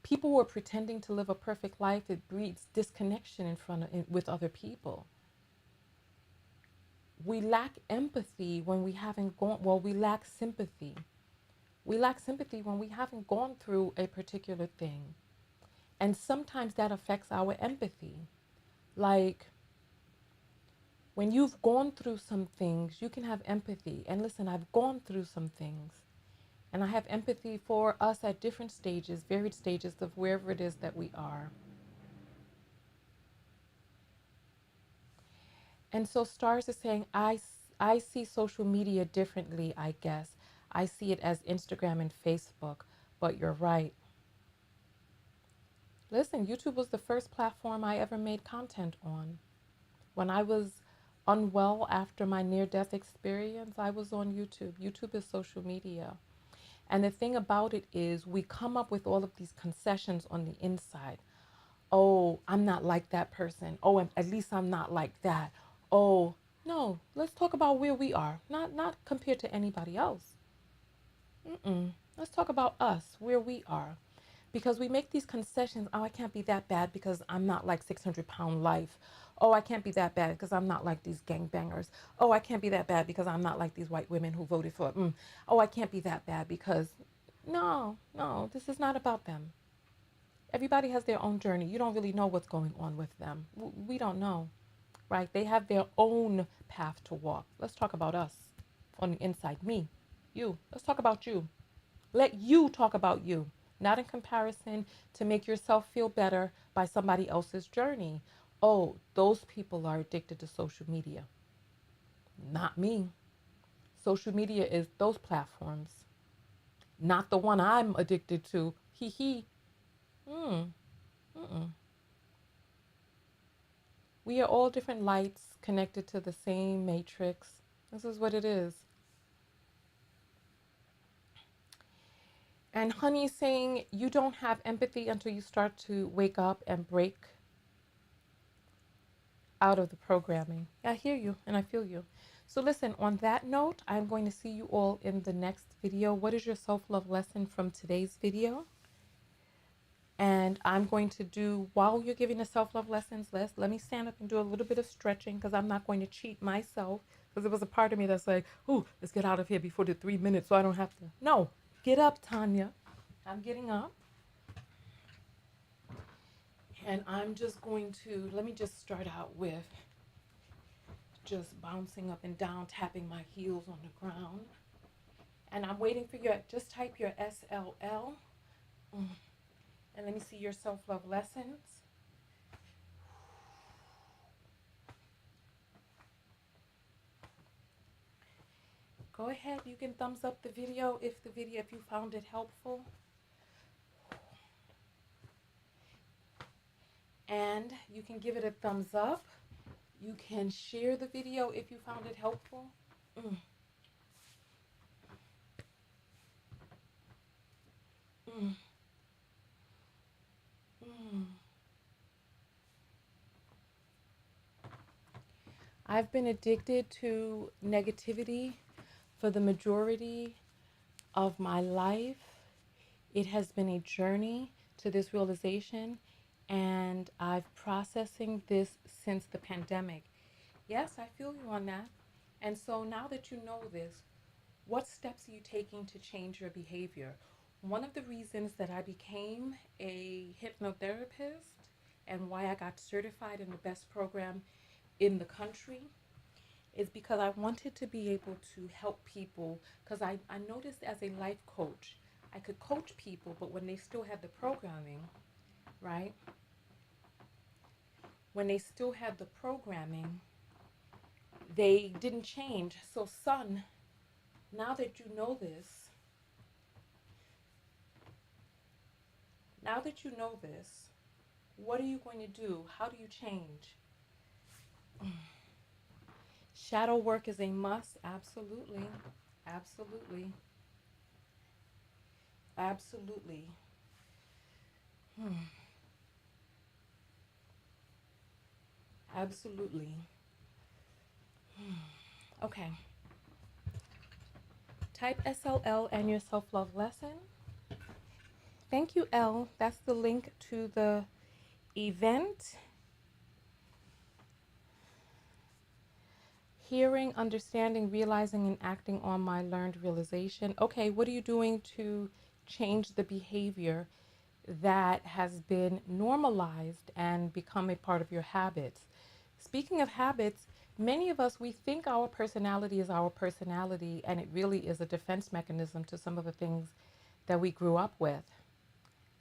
People who are pretending to live a perfect life, it breeds disconnection with other people. We lack empathy when we haven't gone, well, we lack sympathy. We lack sympathy when we haven't gone through a particular thing. And sometimes that affects our empathy. Like when you've gone through some things, you can have empathy. And listen, I've gone through some things. And I have empathy for us at different stages, varied stages of wherever it is that we are. And so Stars is saying, I see social media differently, I guess. I see it as Instagram and Facebook, but you're right. Listen, YouTube was the first platform I ever made content on. When I was unwell after my near-death experience, I was on YouTube. YouTube is social media. And the thing about it is we come up with all of these concessions on the inside. Oh, I'm not like that person. Oh, at least I'm not like that. Oh, no, let's talk about where we are, not compared to anybody else. Let's talk about us, where we are. Because we make these concessions. Oh, I can't be that bad because I'm not like 600-pound life. Oh, I can't be that bad because I'm not like these gangbangers. Oh, I can't be that bad because I'm not like these white women who voted for. Oh, I can't be that bad because. No, this is not about them. Everybody has their own journey. You don't really know what's going on with them. We don't know, right? They have their own path to walk. Let's talk about us on the inside. Me, you. Let's talk about you. Let you talk about you, not in comparison to make yourself feel better by somebody else's journey. Oh, those people are addicted to social media. Not me. Social media is those platforms, not the one I'm addicted to. Hee hee. Mm, mm-mm. We are all different lights connected to the same matrix. This is what it is. And Honey's saying you don't have empathy until you start to wake up and break out of the programming. I hear you and I feel you. So listen, on that note, I'm going to see you all in the next video. What is your self-love lesson from today's video? And I'm going to do, while you're giving the self-love lessons, let me stand up and do a little bit of stretching because I'm not going to cheat myself. Because there was a part of me that's like, ooh, let's get out of here before the 3 minutes so I don't have to. No, get up, Tonya. I'm getting up. And I'm just going to, let me just start out with just bouncing up and down, tapping my heels on the ground. And I'm waiting for your, just type your SLL. And let me see your self-love lessons. Go ahead, you can thumbs up the video if you found it helpful. And you can give it a thumbs up. You can share the video if you found it helpful. Mm. Mm. Mm. I've been addicted to negativity for the majority of my life. It has been a journey to this realization, and I've processing this since the pandemic. Yes, I feel you on that. And so now that you know this, what steps are you taking to change your behavior? One of the reasons that I became a hypnotherapist and why I got certified in the best program in the country is because I wanted to be able to help people, because I noticed as a life coach, I could coach people, but when they still had the programming, right? When they still had the programming, they didn't change. So, son, now that you know this, now that you know this, what are you going to do? How do you change? Shadow work is a must. Absolutely. Absolutely. Absolutely. Absolutely. Okay. Type SLL and your self-love lesson. Thank you, L. That's the link to the event. Hearing, understanding, realizing, and acting on my learned realization. Okay, what are you doing to change the behavior that has been normalized and become a part of your habits? Speaking of habits, many of us, we think our personality is our personality, and it really is a defense mechanism to some of the things that we grew up with.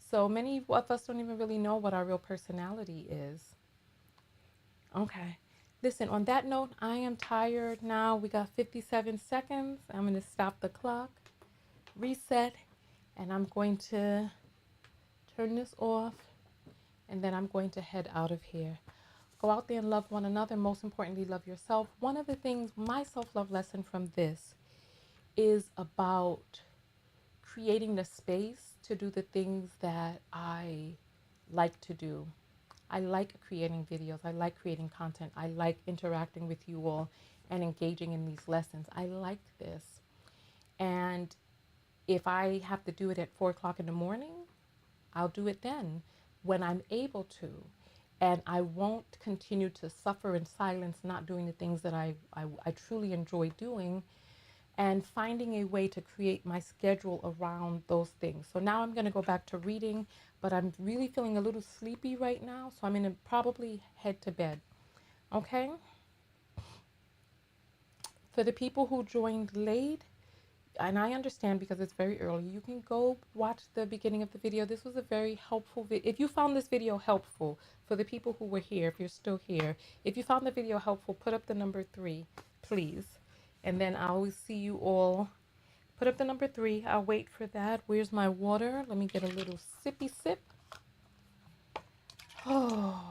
So many of us don't even really know what our real personality is. Okay. Listen, on that note, I am tired now. We got 57 seconds. I'm going to stop the clock, reset, and I'm going to turn this off, and then I'm going to head out of here. Go out there and love one another. Most importantly, love yourself. One of the things, my self-love lesson from this is about creating the space to do the things that I like to do. I like creating videos. I like creating content. I like interacting with you all and engaging in these lessons. I like this. And if I have to do it at 4 o'clock in the morning, I'll do it then when I'm able to. And I won't continue to suffer in silence, not doing the things that I truly enjoy doing, and finding a way to create my schedule around those things. So now I'm going to go back to reading, but I'm really feeling a little sleepy right now, so I'm going to probably head to bed. Okay? For the people who joined late, and I understand because it's very early, you can go watch the beginning of the video. This was a very helpful video. If you found this video helpful, for the people who were here, if you're still here, if you found the video helpful, put up the number 3, please. And then I'll see you all. Put up the number 3. I'll wait for that. Where's my water? Let me get a little sippy sip. Oh.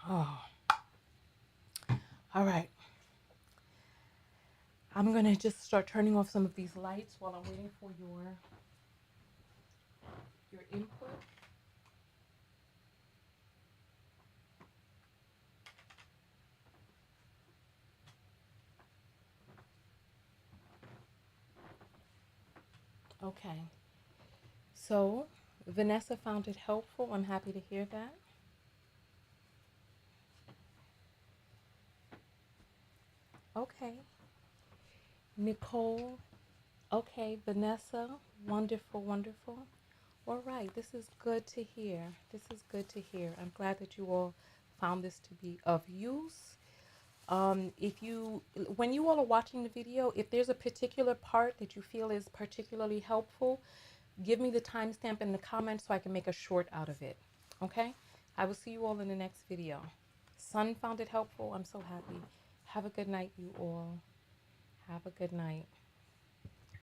Oh. All right. I'm going to just start turning off some of these lights while I'm waiting for your input. Okay. So, Vanessa found it helpful. I'm happy to hear that. Okay. Nicole. Okay, Vanessa. Wonderful, wonderful. All right, this is good to hear. This is good to hear. I'm glad that you all found this to be of use. When you all are watching the video, if there's a particular part that you feel is particularly helpful, give me the timestamp in the comments so I can make a short out of it. Okay? I will see you all in the next video. Sun found it helpful. I'm so happy. Have a good night, you all. Have a good night.